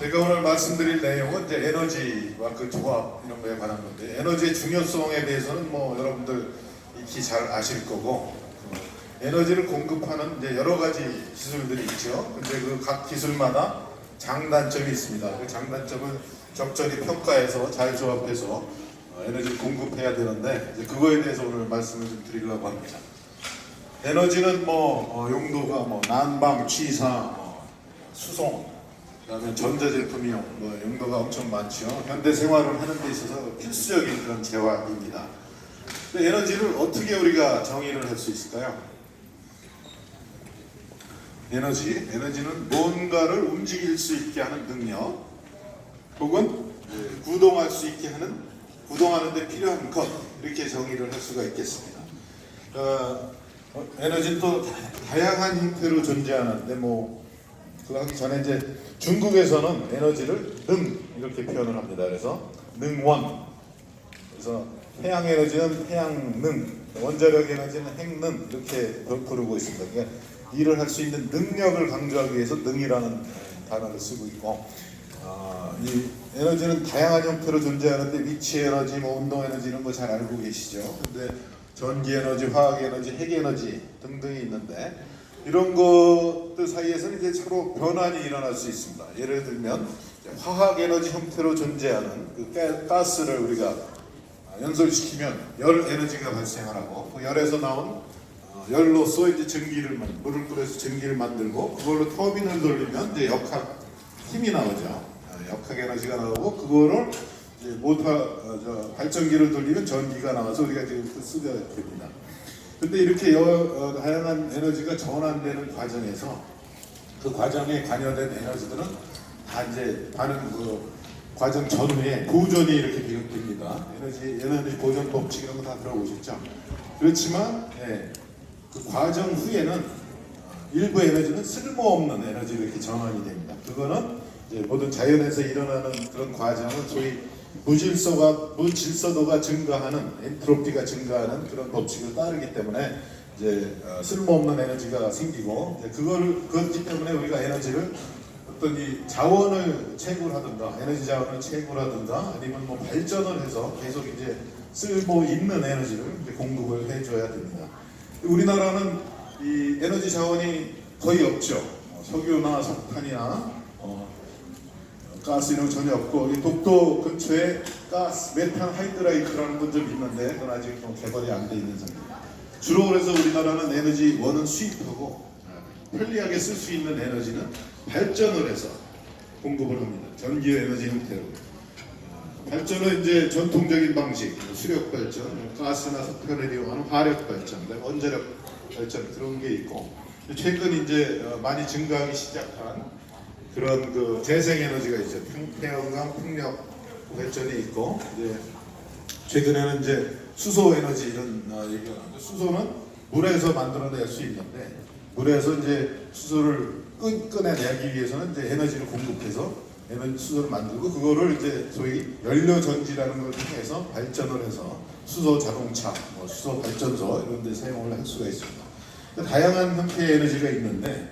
제가 오늘 말씀드릴 내용은 이제 에너지와 그 조합 이런 거에 관한 건데, 에너지의 중요성에 대해서는 뭐 여러분들 익히 잘 아실 거고, 에너지를 공급하는 이제 여러 가지 기술들이 있죠. 근데 그 각 기술마다 장단점이 있습니다. 그 장단점을 적절히 평가해서 잘 조합해서 에너지를 공급해야 되는데, 이제 그거에 대해서 오늘 말씀을 좀 드리려고 합니다. 에너지는 용도가 난방, 취사, 수송, 그다음에 전자제품이요, 용도가 엄청 많죠. 현대 생활을 하는 데 있어서 필수적인 그런 재화입니다. 근데 에너지를 어떻게 우리가 정의를 할 수 있을까요? 에너지는 뭔가를 움직일 수 있게 하는 능력, 혹은 구동할 수 있게 하는, 구동하는 데 필요한 것, 이렇게 정의를 할 수가 있겠습니다. 에너지는 또 다양한 형태로 존재하는데, 그거 하기 전에 이제 중국에서는 에너지를 능 이렇게 표현을 합니다. 그래서 능원, 그래서 해양 에너지는 해양능, 원자력 에너지는 핵능 이렇게 부르고 있습니다. 그러니까 일을 할 수 있는 능력을 강조하기 위해서 능이라는 단어를 쓰고 있고, 이 에너지는 다양한 형태로 존재하는데 위치 에너지, 운동 에너지 이런 거 잘 알고 계시죠? 근데 전기 에너지, 화학 에너지, 핵 에너지 등등이 있는데, 이런 것들 사이에서는 이제 서로 변환이 일어날 수 있습니다. 예를 들면 화학 에너지 형태로 존재하는 그 가스를 우리가 연소시키면 열 에너지가 발생을 하고, 그 열에서 나온 열로서 이제 물을 끓여서 전기를 만들고, 그걸로 터빈을 돌리면 이제 역학 힘이 나오죠. 역학 에너지가 나오고, 그거를 이제 발전기를 돌리면 전기가 나와서 우리가 지금 쓰게 됩니다. 근데 이렇게 다양한 에너지가 전환되는 과정에서 그 과정에 관여된 에너지들은 다 이제 과정 전후에 보존이 이렇게 됩니다. 에너지 보존 법칙 이런 거 다 들어보셨죠? 그렇지만 그 과정 후에는 일부 에너지는 쓸모없는 에너지로 이렇게 전환이 됩니다. 그거는 이제 모든 자연에서 일어나는 그런 과정은 소위 무질서도가 증가하는, 엔트로피가 증가하는 그런 법칙을 따르기 때문에 이제 쓸모없는 에너지가 생기고, 그렇기 때문에 우리가 에너지를 어떤 이 자원을 채굴하든가, 에너지 자원을 채굴하든가, 아니면 발전을 해서 계속 이제 쓸모 있는 에너지를 이제 공급을 해줘야 됩니다. 우리나라는 이 에너지 자원이 거의 없죠. 석유나 석탄이나 가스 이런 거 전혀 없고, 이 독도 근처에 메탄 하이드라이트라는 건 좀 있는데, 그건 아직 개발이 안 돼 있는 상태입니다. 주로 그래서 우리나라는 에너지 원은 수입하고, 편리하게 쓸 수 있는 에너지는 발전을 해서 공급을 합니다. 전기 에너지 형태로. 발전은 이제 전통적인 방식, 수력 발전, 가스나 석탄을 이용하는 화력 발전, 원자력 발전 그런 게 있고, 최근 이제 많이 증가하기 시작한 그런 그 재생 에너지가 있죠. 태양광 풍력 발전이 있고, 이제 최근에는 이제 수소 에너지 이런 얘기가 나오죠. 수소는 물에서 만들어낼 수 있는데, 물에서 이제 수소를 꺼내내기 위해서는 이제 에너지를 공급해서 수소를 만들고, 그거를 이제 소위 연료 전지라는 걸 통해서 발전을 해서 수소 자동차, 수소 발전소 이런 데 사용을 할 수가 있습니다. 다양한 형태의 에너지가 있는데,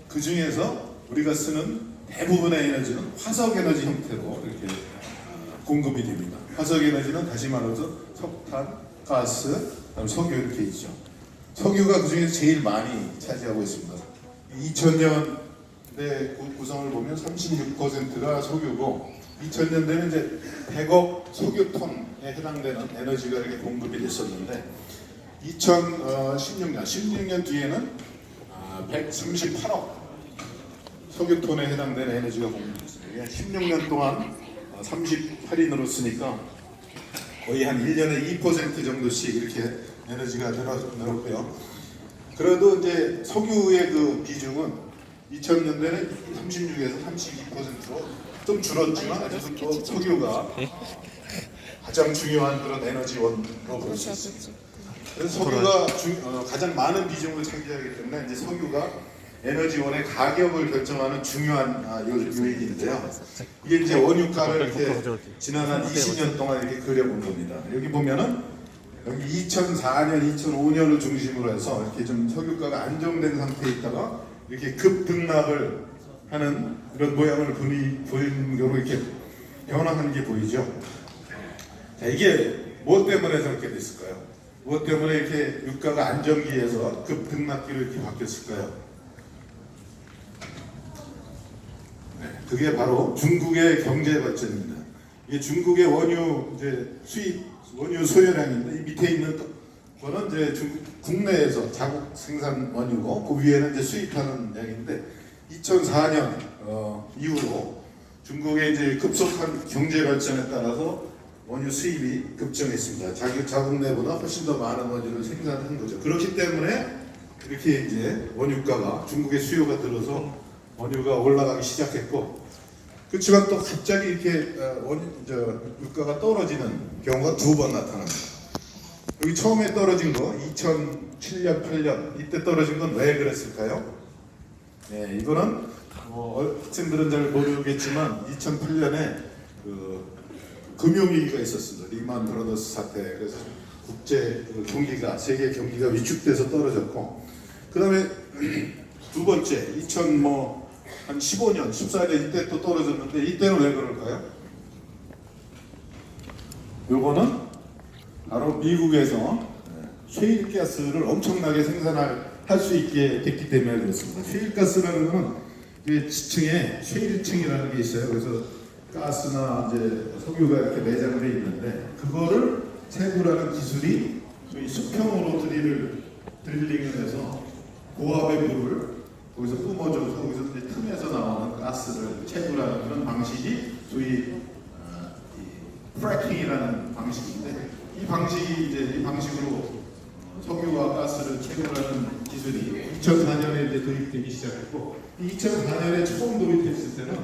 그 중에서 우리가 쓰는 대부분의 에너지는 화석 에너지 형태로 이렇게 공급이 됩니다. 화석 에너지는 다시 말해서 석탄, 가스, 석유 이렇게 있죠. 석유가 그 중에서 제일 많이 차지하고 있습니다. 2000년대 구성을 보면 36%가 석유고, 2000년대는 이제 100억 석유톤에 해당되는 에너지가 이렇게 공급이 됐었는데, 16년 뒤에는 138억 석유톤에 해당되는 에너지가 공급됐습니다. 16년 동안 38이 늘었으니까 거의 한 1년에 2% 정도씩 이렇게 에너지가 늘었고요. 그래도 이제 석유의 그 비중은 2000년대는 36에서 32%로 좀 줄었지만 아직도 석유가 가장 중요한 그런 에너지원으로 볼 수 있습니다. 그래서 석유가 가장 많은 비중을 차지하기 때문에 이제 석유가 에너지원의 가격을 결정하는 중요한 요인인데요. 이게 이제 원유가를 이렇게 지난 한 20년 동안 이렇게 그려본 겁니다. 여기 보면은 여기 2004년, 2005년을 중심으로 해서 이렇게 좀 석유가가 안정된 상태에 있다가 이렇게 급등락을 하는 이런 모양을 보이는 이렇게 변화하는 게 보이죠. 자, 이게 무엇 때문에 저렇게 됐을까요? 무엇 때문에 이렇게 유가가 안정기에서 급등락기로 이렇게 바뀌었을까요? 네, 그게 바로 중국의 경제 발전입니다. 이게 중국의 원유 이제 수입, 원유 소요량인데 이 밑에 있는 거는 이제 중국 국내에서 자국 생산 원유고 그 위에는 이제 수입하는 양인데 2004년 이후로 중국의 이제 급속한 경제 발전에 따라서 원유 수입이 급증했습니다. 자국 내보다 훨씬 더 많은 원유를 생산한 거죠. 그렇기 때문에 이렇게 이제 원유가가 중국의 수요가 들어서 원유가 올라가기 시작했고, 그렇지만 또 갑자기 이렇게 유가가 떨어지는 경우가 두 번 나타납니다. 여기 처음에 떨어진 거 2007년, 8년 이때 떨어진 건 왜 그랬을까요? 네, 이거는 학생들은 잘 모르겠지만 2008년에 금융위기가 있었습니다. 리만 브라더스 사태. 그래서 국제 경기가, 세계 경기가 위축돼서 떨어졌고, 그 다음에 두 번째 2000한 15년, 14년 이때 또 떨어졌는데 이때는 왜 그럴까요? 요거는 바로 미국에서 셰일가스를 엄청나게 생산할 수 있게 됐기 때문에 그렇습니다. 셰일가스라는 것은 지층에 셰일층이라는 게 있어요. 그래서 가스나 이제 석유가 이렇게 내장돼 있는데 그거를 채굴하는 기술이 저희 수평으로 드릴링을 해서 고압의 물을 거기서 뿜어줘서 거기서 이제 틈에서 나오는 가스를 채굴하는 그런 방식이 소위 프래킹이라는 방식인데, 이 방식으로 석유와 가스를 채굴하는 기술이 2004년에 이제 도입되기 시작했고, 2004년에 처음 도입됐을 때는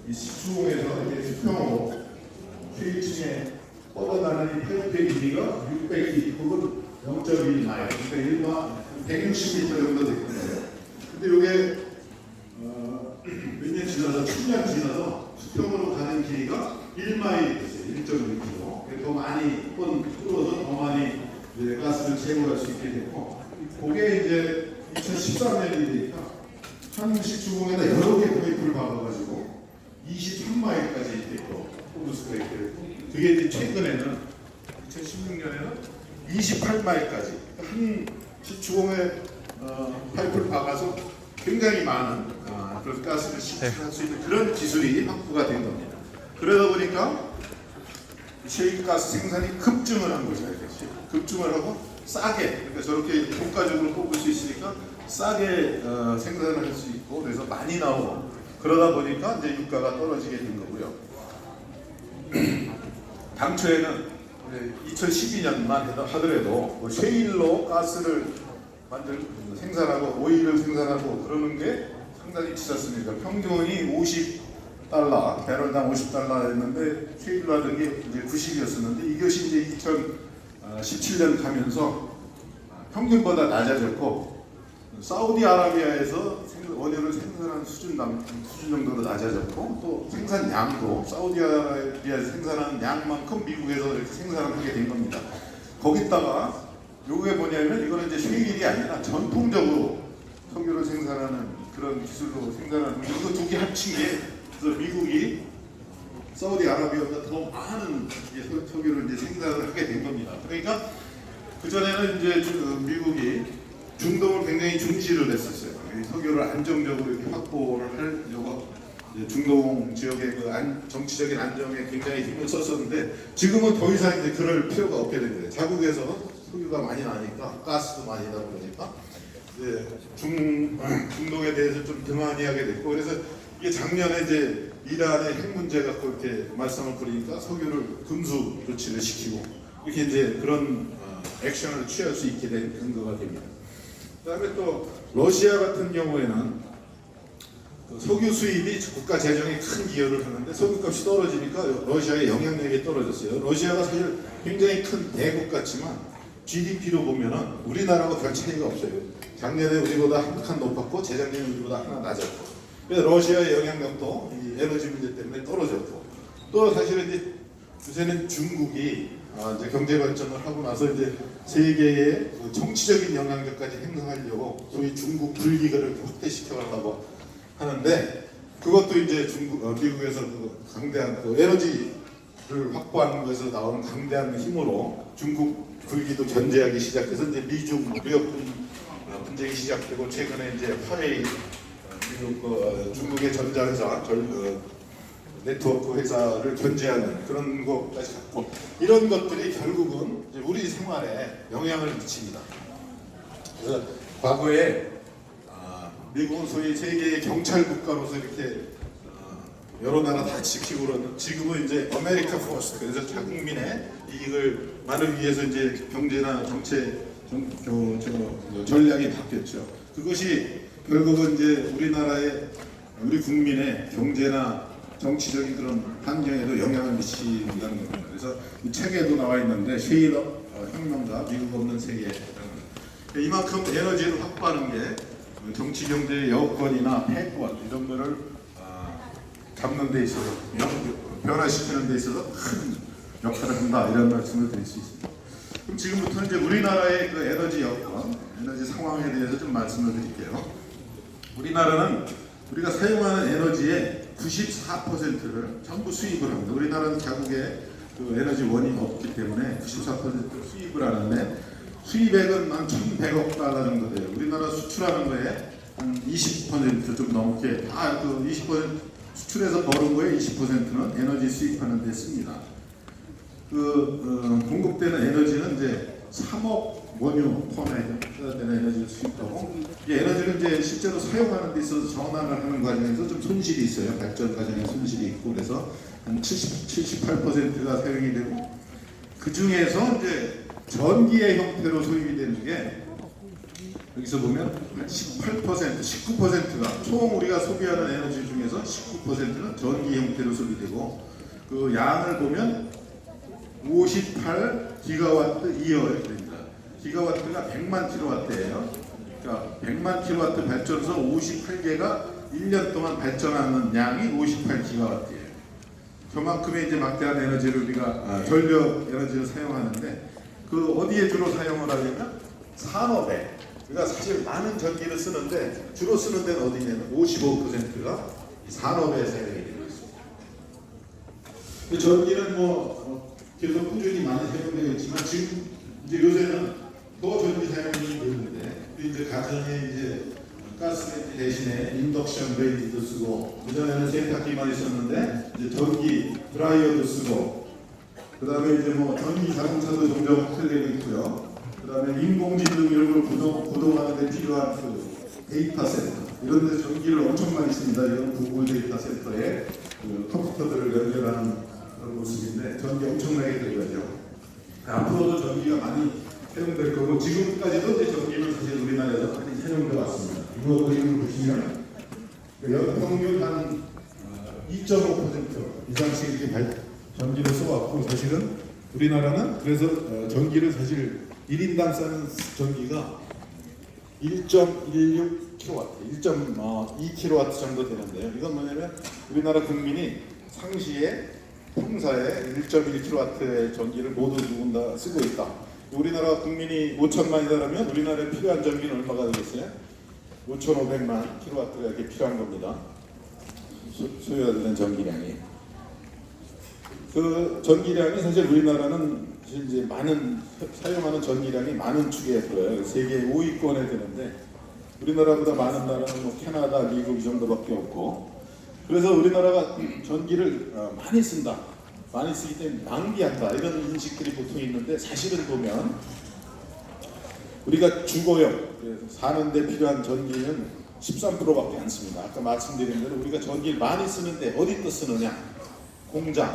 이 수중에서 이제 수평으로 쉐일층에 뻗어나는 이 파이프의 길이가 600ft 혹은 0.1마일, 그러니까 160m 정도 되거든요. 근데 이게 몇 년 지나서 1000년 지나서 수평으로 가는 길이가 1마일이 됐어요. 1.1km. 더 많이 풀어서 더 많이 이제 가스를 채굴할 수 있게 됐고, 그게 이제 2013년이 되니까 한 식수공에다 여러 개 파이프를 박아가지고 23마일까지 이렇게 뽑을 수가 있게 됐고, 그게 이제 최근에는 2016년에는 28마일까지 한 식수공에 파이프를 박아서 굉장히 많은 그런 가스를 시축할 수 있는 그런 기술이 확보가 된 겁니다. 그러다 보니까 셰일가스 생산이 급증을 한 거죠. 급증을 하고 싸게, 그러니까 저렇게 효과적으로 뽑을 수 있으니까 싸게 생산을 할 수 있고, 그래서 많이 나오고, 그러다 보니까 이제 유가가 떨어지게 된 거고요. 당초에는 2012년만 하더라도 셰일로 가스를 생산하고 오일을 생산하고 그러는 게 상당히 비쌌습니다. 평균이 50달러, 배럴당 50달러였는데 셰일로 하던 게 이제 90이었었는데, 이것이 이제 2017년 가면서 평균보다 낮아졌고, 사우디아라비아에서 원유를 생산하는 수준 정도로 낮아졌고, 또 생산량도 사우디아라비아에서 생산하는 양만큼 미국에서 이렇게 생산을 하게 된 겁니다. 거기다가 요게 뭐냐면, 이거는 이제 쉐일이 아니라 전통적으로 석유를 생산하는 그런 기술로 생산하는, 이거 두 개 합친 게, 그래서 미국이 사우디아라비아보다 더 많은 석유를 이제 생산을 하게 된 겁니다. 그러니까 그 전에는 이제 미국이 중동을 굉장히 중시를 했었어요. 석유를 안정적으로 이렇게 확보를 하려고 중동 지역의 그 정치적인 안정에 굉장히 힘을 썼었는데, 지금은 더 이상 이제 그럴 필요가 없게 된 거예요. 자국에서 석유가 많이 나니까, 가스도 많이 나고 그러니까 이제 중동에 대해서 좀 등한히하게 됐고, 그래서 이게 작년에 이제 이란의 핵 문제 갖고 이렇게 말썽을 부리니까 석유를 금수 조치를 시키고, 이렇게 이제 그런 액션을 취할 수 있게 된 근거가 됩니다. 그다음에 또 러시아 같은 경우에는 석유 수입이 국가 재정에 큰 기여를 하는데, 석유값이 떨어지니까 러시아의 영향력이 떨어졌어요. 러시아가 사실 굉장히 큰 대국 같지만 GDP로 보면은 우리나라하고 별 차이가 없어요. 작년에 우리보다 한 칸 높았고, 재작년에 우리보다 하나 낮았고, 그래서 러시아의 영향력도 이 에너지 문제 때문에 떨어졌고, 또 사실은 이제 요새는 중국이 이제 경제 발전을 하고 나서 이제 세계의 그 정치적인 영향력까지 행사하려고 소위 중국 불기가를 확대시켜 가려고 하는데, 그것도 이제 미국에서 그 강대한 그 에너지를 확보하는 것에서 나오는 강대한 힘으로 중국 불기도 견제하기 시작해서 이제 미중 무역 분쟁이 시작되고 최근에 이제 화웨이 미국 중국의 전자회사 네트워크 회사를 견제하는 그런 것까지 갖고 이런 것들이 결국은 이제 우리 생활에 영향을 미칩니다. 그래서 과거에 미국은 소위 세계의 경찰 국가로서 이렇게 여러 나라 다 지키고 그러는 지금은 이제 아메리카 포스트 그래서 자국민의 이익을 위해서 이제 경제나 정책 전략이 바뀌었죠. 그것이 결국은 이제 우리 국민의 경제나 정치적인 그런 환경에도 영향을 미친다는 겁니다. 그래서 이 책에도 나와 있는데 쉐일업 혁명가 미국 없는 세계 이만큼 에너지를 확보하는 게 정치 경제의 여건이나 패권 이런 거를 잡는 데 있어서 변화시키는 데 있어서 큰 역할을 한다 이런 말씀을 드릴 수 있습니다. 그럼 지금부터 이제 우리나라의 그 에너지 여건, 에너지 상황에 대해서 좀 말씀을 드릴게요. 우리나라는 우리가 사용하는 에너지의 94%를 전부 수입을 합니다. 우리나라는 자국에 그 에너지 원이 없기 때문에 94% 수입을 하는데 수입액은 한 1,100억 달러 정도 돼요. 우리나라 수출하는 거에 한 20% 넘게 다 그 20% 수출해서 버는 거에 20%는 에너지 수입하는 데 씁니다. 공급되는 에너지는 이제 3억 원유 톤에 되는 에너지를 수입하고 이 에너지를 이제 실제로 사용하는 데 있어서 전환을 하는 과정에서 좀 손실이 있어요. 발전 과정에 손실이 있고 그래서 한 78%가 사용이 되고 그 중에서 이제 전기의 형태로 소입이 되는 게 여기서 보면 한 18%, 19%가 총 우리가 소비하는 에너지 중에서 19%는 전기 형태로 소비되고 그 양을 보면 58 기가와트 이어야 됩니다. 기가와트가 100만 킬로와트예요. 그러니까 100만 킬로와트 발전소 58개가 1년 동안 발전하는 양이 58 기가와트예요. 그만큼의 이제 막대한 에너지를 우리가 전력 에너지를 사용하는데 그 어디에 주로 사용을 하냐면 산업에 그러니까 사실 많은 전기를 쓰는데 주로 쓰는 데는 어디냐면 55%가 산업에 사용이 되고 있습니다. 전기는 계속 꾸준히 많이 사용되고 있지만 지금 이제 요새는 더 전기 사용이 되는데 이제 가정에 이제 가스레인지 대신에 인덕션 레인지도 쓰고 그전에는 세탁기만 있었는데 이제 전기 드라이어도 쓰고 그 다음에 이제 전기 자동차도 점점 확대되고 있고요. 그 다음에 인공지능 이런 걸 구동하는 데 필요한 그 데이터 센터 이런 데 전기를 엄청 많이 씁니다. 이런 구글 데이터 센터에 그 컴퓨터들을 연결하는 그런 모습인데 전기 엄청나게 들어가죠. 앞으로도 전기가 많이 사용될 거고 지금까지도 이제 전기는 사실 우리나라에서 많이 사용되어 왔습니다. 이거 그림을 보시면 연평균 한 2.5% 이상씩 이렇게 전기를 써왔고 사실은 우리나라는 그래서 전기를 사실 1인당 쓰는 전기가 1.16kW, 1.2kW 정도 되는데요. 이건 뭐냐면 우리나라 국민이 상시에 평사에 1.1kW의 전기를 모두 누군 다 쓰고 있다. 우리나라 국민이 5천만이라면 우리나라에 필요한 전기는 얼마가 되겠어요? 5,500만 kW가 이렇게 필요한 겁니다. 소요되는 전기량이. 그 전기량이 사실 우리나라는 이제 사용하는 전기량이 많은 축에 들어요. 세계 5위권에 드는데 우리나라보다 많은 나라는 캐나다, 미국 이 정도밖에 없고 그래서 우리나라가 전기를 많이 쓴다. 많이 쓰기 때문에 낭비한다. 이런 인식들이 보통 있는데 사실은 보면 우리가 주거용, 사는 데 필요한 전기는 13%밖에 안 씁니다. 아까 말씀드린 대로 우리가 전기를 많이 쓰는데 어디 또 쓰느냐? 공장,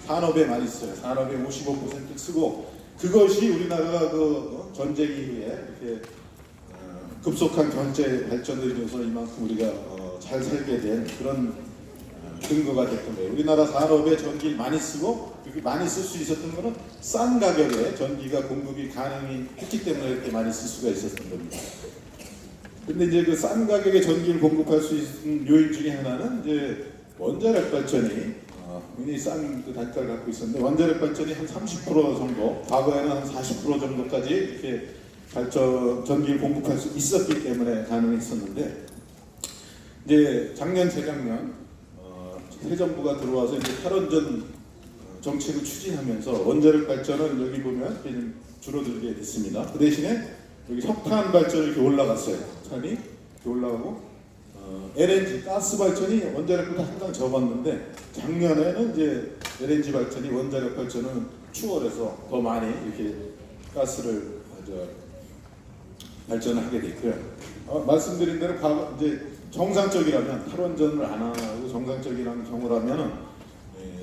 산업에 많이 써요. 산업에 55% 쓰고 그것이 우리나라가 그 전쟁 이후에 이렇게 급속한 경제 발전을 이루어서 이만큼 우리가 잘 살게 된 그런 근거가 됐던 거예요. 우리나라 산업에 전기를 많이 쓰고 그렇게 많이 쓸 수 있었던 것은 싼 가격에 전기가 공급이 가능했기 때문에 이렇게 많이 쓸 수가 있었던 겁니다. 근데 이제 그 싼 가격에 전기를 공급할 수 있는 요인 중에 하나는 이제 원자력 발전이 굉장히 싼 그 단가를 갖고 있었는데 원자력 발전이 한 30% 정도, 과거에는 한 40% 정도까지 이렇게 전기를 공급할 수 있었기 때문에 가능했었는데 이제 작년 재작년 새 정부가 들어와서 이제 탈원전 정책을 추진하면서 원자력 발전은 여기 보면 이렇게 좀 줄어들게 됐습니다. 그 대신에 여기 석탄 발전이 이렇게 올라갔어요. 석탄이 이렇게 올라가고 LNG 가스 발전이 원자력보다 항상 적었는데 작년에는 이제 LNG 발전이 원자력 발전은 추월해서 더 많이 이렇게 가스를 발전을 하게 됐고요. 말씀드린 대로 이제 정상적이라면 탈원전을 안 하고 정상적이라는 경우라면은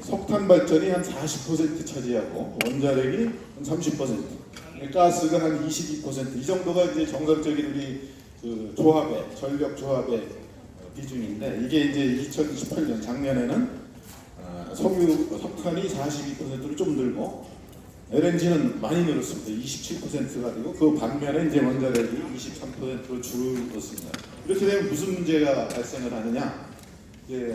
석탄 발전이 한 40% 차지하고 원자력이 한 30%, 가스가 한 22%이 정도가 이제 정상적인 우리 그 조합의 전력 조합의 비중인데 이게 이제 2028년 작년에는 석탄이 42%로 좀 늘고 LNG는 많이 늘었습니다. 27%가 되고 그 반면에 이제 원자력이 23%로 줄었습니다. 이렇게 되면 무슨 문제가 발생을 하느냐? 이제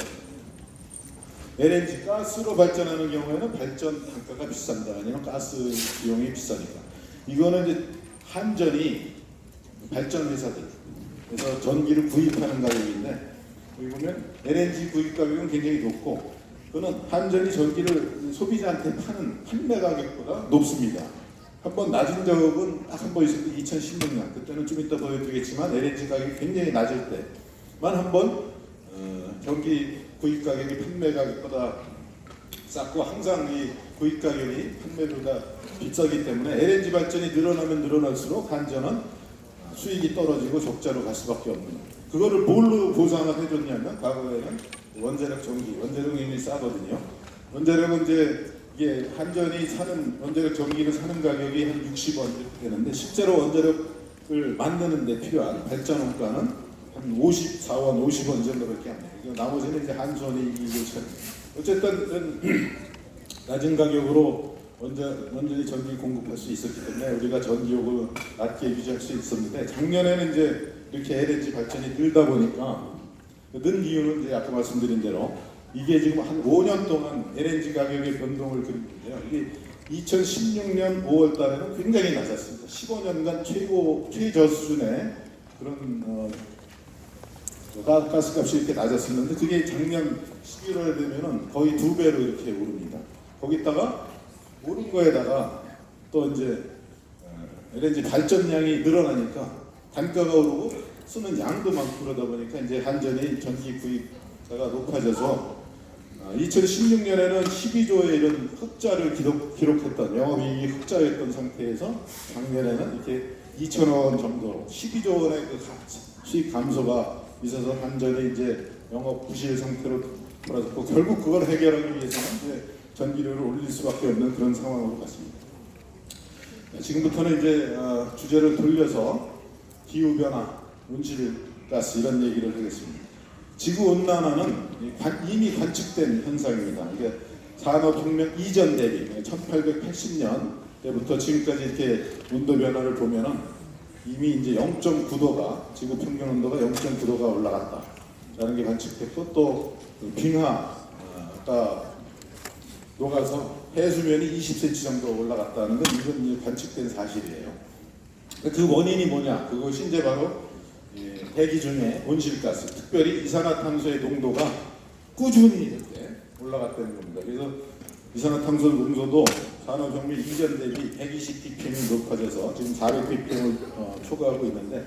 LNG 가스로 발전하는 경우에는 발전 단가가 비싼다. 아니면 가스 비용이 비싸니까. 이거는 이제 한전이 발전 회사들에서 전기를 구입하는 가격인데 여기 보면 LNG 구입 가격은 굉장히 높고 그거는 한전이 전기를 소비자한테 파는 판매 가격보다 높습니다. 한번 낮은 적은 딱 한 번 있었는데 2016년 그때는 좀 이따 보여드리겠지만 LNG 가격이 굉장히 낮을 때만 한번 전기 구입 가격이 판매 가격보다 쌌고 항상 이 구입 가격이 판매보다 비싸기 때문에 LNG 발전이 늘어나면 늘어날수록 한전은 수익이 떨어지고 적자로 갈 수밖에 없는. 그거를 뭘로 보상을 해줬냐면 과거에는 원자력 전기, 원자력이 굉장히 싸거든요. 원자력은 이제 이게 한전이 사는 원자력 전기를 사는 가격이 한 60원 이렇게 되는데 실제로 원자력을 만드는 데 필요한 발전 원가는 한 54원, 50원 정도밖에 안 돼요. 나머지는 이제 한전이 이익을 찾는. 어쨌든 낮은 가격으로 원전이 전기를 공급할 수 있었기 때문에 우리가 전기요금을 낮게 유지할 수 있었는데 작년에는 이제 이렇게 LNG 발전이 늘다 보니까 는 이유는 이제 아까 말씀드린 대로 이게 지금 한 5년 동안 LNG 가격의 변동을 그리는데요. 이게 2016년 5월 달에는 굉장히 낮았습니다. 15년간 최저 수준의 그런 가스값이 이렇게 낮았었는데 그게 작년 11월에 되면은 거의 2배로 이렇게 오릅니다. 거기다가 오른 거에다가 또 이제 LNG 발전량이 늘어나니까 단가가 오르고 쓰는 양도 많고 그러다 보니까 이제 한전이 전기 구입가가 높아져서 2016년에는 12조의 이런 흑자를 기록했던 영업이익이 흑자였던 상태에서 작년에는 이렇게 2천억 원 정도 12조 원의 그 수익 감소가 있어서 한전이 이제 영업 부실 상태로 돌아섰고 결국 그걸 해결하기 위해서는 이제 전기료를 올릴 수밖에 없는 그런 상황으로 갔습니다. 지금부터는 이제 주제를 돌려서 기후변화, 온실가스 이런 얘기를 하겠습니다. 지구온난화는 이미 관측된 현상입니다. 이게 산업혁명 이전 대비 1880년 때부터 지금까지 이렇게 온도 변화를 보면은 이미 이제 0.9도가 지구 평균 온도가 0.9도가 올라갔다라는 게 관측됐고 또 빙하가 녹아서 해수면이 20cm 정도 올라갔다는 건 이건 이제 관측된 사실이에요. 그 원인이 뭐냐? 그것이 이제 바로 대기 중에 온실가스, 특별히 이산화탄소의 농도가 꾸준히 이렇게 올라갔다는 겁니다. 그래서 이산화탄소 농도도 산업혁명 이전 대비 120ppm이 높아져서 지금 400ppm을 초과하고 있는데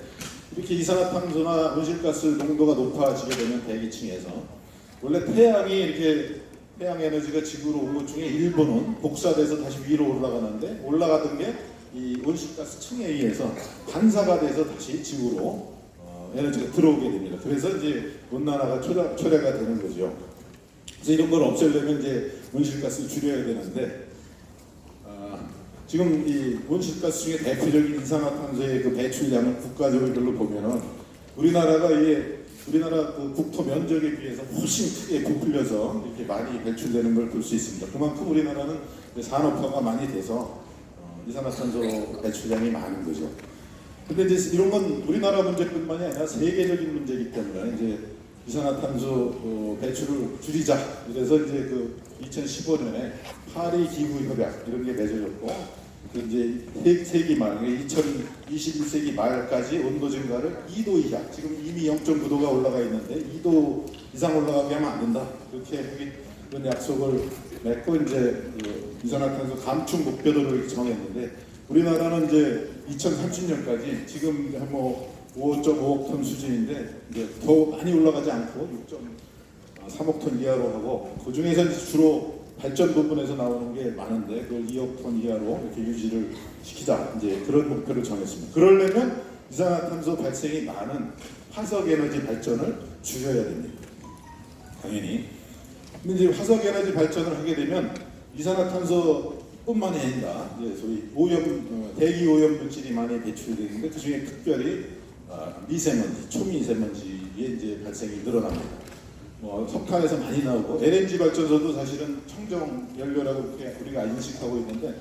이렇게 이산화탄소나 온실가스 농도가 높아지게 되면 대기층에서 원래 태양이 이렇게 태양 에너지가 지구로 온 것 중에 일부는 복사돼서 다시 위로 올라가는데 올라가던 게 이 온실가스 층에 의해서 반사가 돼서 다시 지구로 에너지가 들어오게 됩니다. 그래서 이제 온난화가 초래가 되는 거죠. 그래서 이런 걸 없애려면 이제 온실가스를 줄여야 되는데 지금 이 온실가스 중에 대표적인 이산화탄소의 그 배출량을 국가적으로 보면은 우리나라가 우리나라 그 국토 면적에 비해서 훨씬 크게 부풀려서 이렇게 많이 배출되는 걸 볼 수 있습니다. 그만큼 우리나라는 산업화가 많이 돼서 이산화탄소 배출량이 많은 거죠. 근데 이제 이런 건 우리나라 문제뿐만이 아니라 세계적인 문제이기 때문에 이제 이산화탄소 배출을 줄이자. 그래서 이제 그 2015년에 파리 기후 협약 이런 게 맺어졌고 그 이제 세기 말, 2021세기 말까지 온도 증가를 2도 이하, 지금 이미 0.9도가 올라가 있는데 2도 이상 올라가게 하면 안 된다. 그렇게 그런 약속을 맺고 이제 그 이산화탄소 감축 목표도를 정했는데 우리나라는 이제 2030년까지 지금 뭐 5.5억 톤 수준인데 이제 더 많이 올라가지 않고 6.3억 톤 이하로 하고 그 중에서 주로 발전 부분에서 나오는 게 많은데 그걸 2억 톤 이하로 이렇게 유지를 시키자 이제 그런 목표를 정했습니다. 그러려면 이산화탄소 발생이 많은 화석 에너지 발전을 줄여야 됩니다. 당연히. 근데 이제 화석 에너지 발전을 하게 되면 이산화탄소뿐만이 아니라 이제 소위 대기 오염 물질이 많이 배출되는데 그 중에 특별히 미세먼지, 초미세먼지의 이제 발생이 늘어납니다. 뭐 석탄에서 많이 나오고 LNG 발전소도 사실은 청정 연료라고 우리가 인식하고 있는데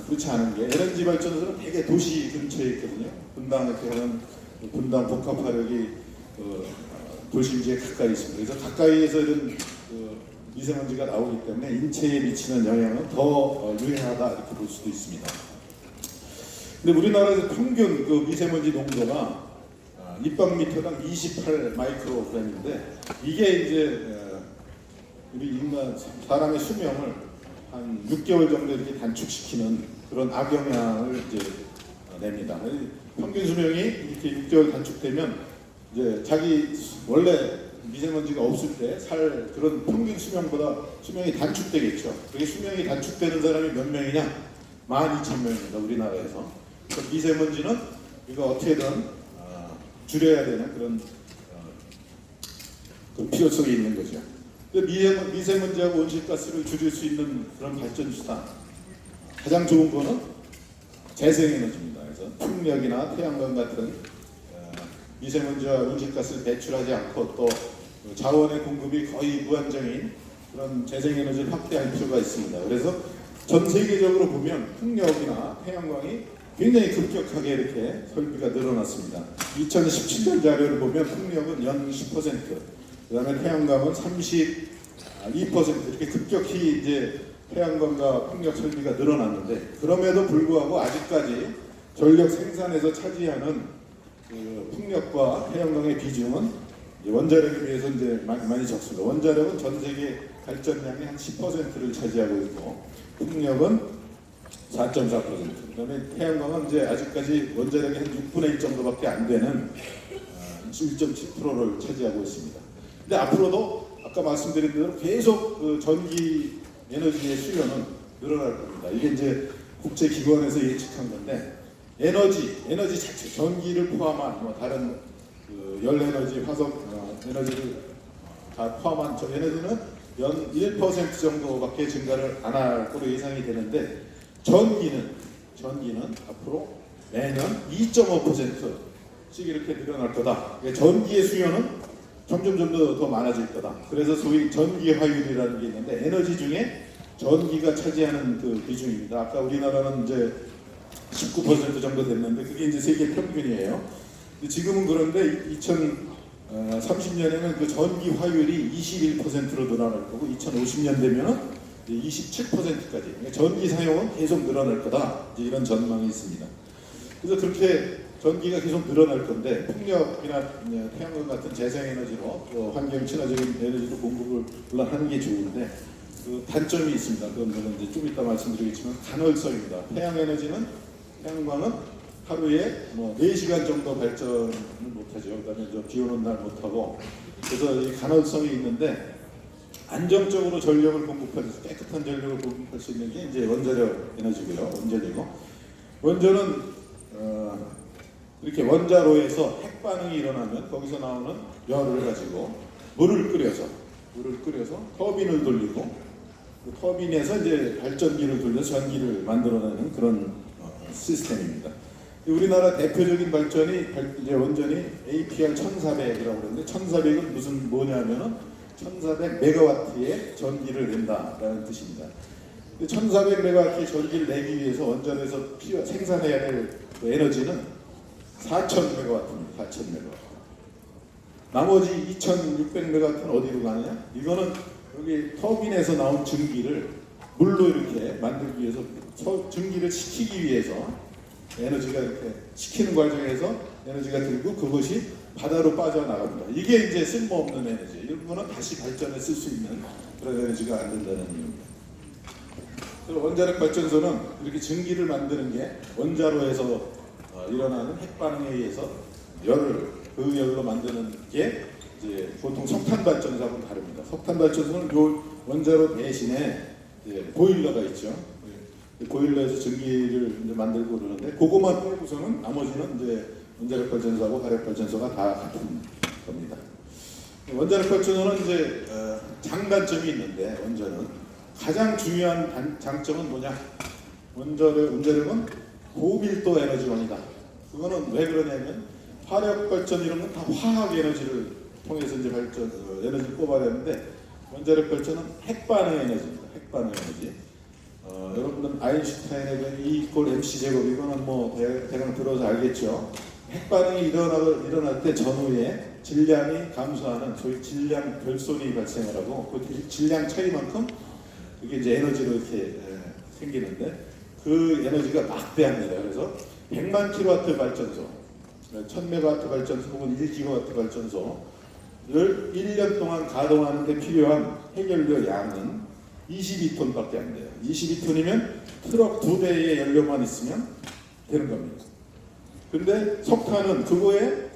그렇지 않은 게 LNG 발전소는 되게 도시 근처에 있거든요. 분당 이렇게 하는 분당 복합화력이 도심지에 가까이 있습니다. 그래서 가까이에서 이런 미세먼지가 나오기 때문에 인체에 미치는 영향은 더 유해하다 이렇게 볼 수도 있습니다. 근데 우리나라에서 평균 그 미세먼지 농도가立方미터당 28 마이크로그램인데 이게 이제 우리 인간 사람의 수명을 한 6개월 정도 이렇게 단축시키는 그런 악영향을 이제 냅니다. 평균 수명이 이렇게 6개월 단축되면 이제 자기 원래 미세먼지가 없을 때 살 그런 평균 수명보다 수명이 단축되겠죠. 그게 수명이 단축되는 사람이 몇 명이냐? 12,000명입니다. 우리나라에서. 미세먼지는 이거 어떻게든 줄여야 되는 그런 필요성이 있는 거죠. 미세먼지하고 온실가스를 줄일 수 있는 그런 발전 수단 가장 좋은 거는 재생에너지입니다. 그래서 풍력이나 태양광 같은 미세먼지와 온실가스를 배출하지 않고 또 자원의 공급이 거의 무한정인 그런 재생에너지를 확대할 필요가 있습니다. 그래서 전 세계적으로 보면 풍력이나 태양광이 굉장히 급격하게 이렇게 설비가 늘어났습니다. 2017년 자료를 보면 풍력은 연 10%, 그 다음에 태양광은 32% 이렇게 급격히 이제 태양광과 풍력 설비가 늘어났는데 그럼에도 불구하고 아직까지 전력 생산에서 차지하는 그 풍력과 태양광의 비중은 원자력에 비해서 이제 많이 적습니다. 원자력은 전 세계 발전량의 한 10%를 차지하고 있고 풍력은 4.4%. 그다음에 태양광은 이제 아직까지 원자력의 한 6분의 1 정도밖에 안 되는 1.7%를 차지하고 있습니다. 근데 앞으로도 아까 말씀드린 대로 계속 그 전기 에너지의 수요는 늘어날 겁니다. 이게 이제 국제 기관에서 예측한 건데 에너지 자체, 전기를 포함한 뭐 다른 그 열 에너지, 화석 에너지를 다 포함한 저 에너지는 연 1% 정도밖에 증가를 안 할 거로 예상이 되는데 전기는 앞으로 매년 2.5%씩 이렇게 늘어날 거다. 전기의 수요는 점점 더 많아질 거다. 그래서 소위 전기 화율이라는 게 있는데 에너지 중에 전기가 차지하는 그 비중입니다. 아까 우리나라는 이제 19% 정도 됐는데 그게 이제 세계 평균이에요. 지금은 그런데 2030년에는 그 전기 화율이 21%로 늘어날 거고 2050년 되면은 27%까지 전기 사용은 계속 늘어날 거다 이런 전망이 있습니다. 그래서 그렇게 전기가 계속 늘어날 건데 풍력이나 태양광 같은 재생에너지로 또 환경 친화적인 에너지로 공급을 물론 하는 게 좋은데 그 단점이 있습니다. 그건 이제 좀 이따 말씀드리겠지만 간헐성입니다. 태양광은 하루에 뭐 4시간 정도 발전을 못하죠. 그다음에 비 오는 날 못하고 그래서 이 간헐성이 있는데 안정적으로 전력을 공급할 수, 깨끗한 전력을 공급할 수 있는 게 이제 원자력 에너지고요. 원전은 이렇게 원자로에서 핵 반응이 일어나면 거기서 나오는 열을 가지고 물을 끓여서 터빈을 돌리고 그 터빈에서 이제 발전기를 돌려서 전기를 만들어내는 그런 시스템입니다. 우리나라 대표적인 발전이 이제 원전이 APR 1400이라고 그러는데 1400은 뭐냐면은 1400메가와트의 전기를 낸다라는 뜻입니다. 1400메가와트의 전기를 내기 위해서 원전에서 생산해야 될 그 에너지는 4000메가와트입니다. 4000메가와트. 나머지 2600메가와트는 어디로 가느냐? 이거는 여기 터빈에서 나온 증기를 물로 이렇게 만들기 위해서 증기를 식히기 위해서 에너지가 이렇게 식히는 과정에서 에너지가 들고 그것이 바다로 빠져나갑니다. 이게 이제 쓸모없는 에너지. 이런 거는 다시 발전에 쓸 수 있는 그런 에너지가 안 된다는 이유입니다. 그래서 원자력 발전소는 이렇게 증기를 만드는 게 원자로에서 일어나는 핵 반응에 의해서 그 열로 만드는 게 이제 보통 석탄 발전소하고는 다릅니다. 석탄 발전소는 요 원자로 대신에 보일러가 있죠. 보일러에서 전기를 이제 만들고 그러는데 그것만 빼고서는 나머지는 이제 원자력 발전소하고 화력 발전소가 다 같은 겁니다. 원자력 발전소는 이제 장단점이 있는데 원전은 가장 중요한 장점은 뭐냐? 원자력은 고밀도 에너지원이다. 그거는 왜 그러냐면 화력 발전 이런 건 다 화학 에너지를 통해서 이제 에너지를 뽑아내는데 원자력 발전은 핵 반응 에너지입니다. 핵 반응 에너지. 여러분들은 아인슈타인의 E = MC 제곱 이거는 뭐 대강 들어서 알겠죠. 핵 반응이 일어날 때 전후에 질량이 감소하는 소위 질량 결손이 발생을 하고 그 질량 차이만큼 그게 이제 에너지로 이렇게 생기는데 그 에너지가 막대합니다. 그래서 100만 킬로와트 발전소, 1000메가와트 발전소 혹은 1기가와트 발전소를 1년 동안 가동하는 데 필요한 핵연료 양은 22톤밖에 안 돼요. 22톤이면 트럭 2대의 연료만 있으면 되는 겁니다. 근데 석탄은 그거에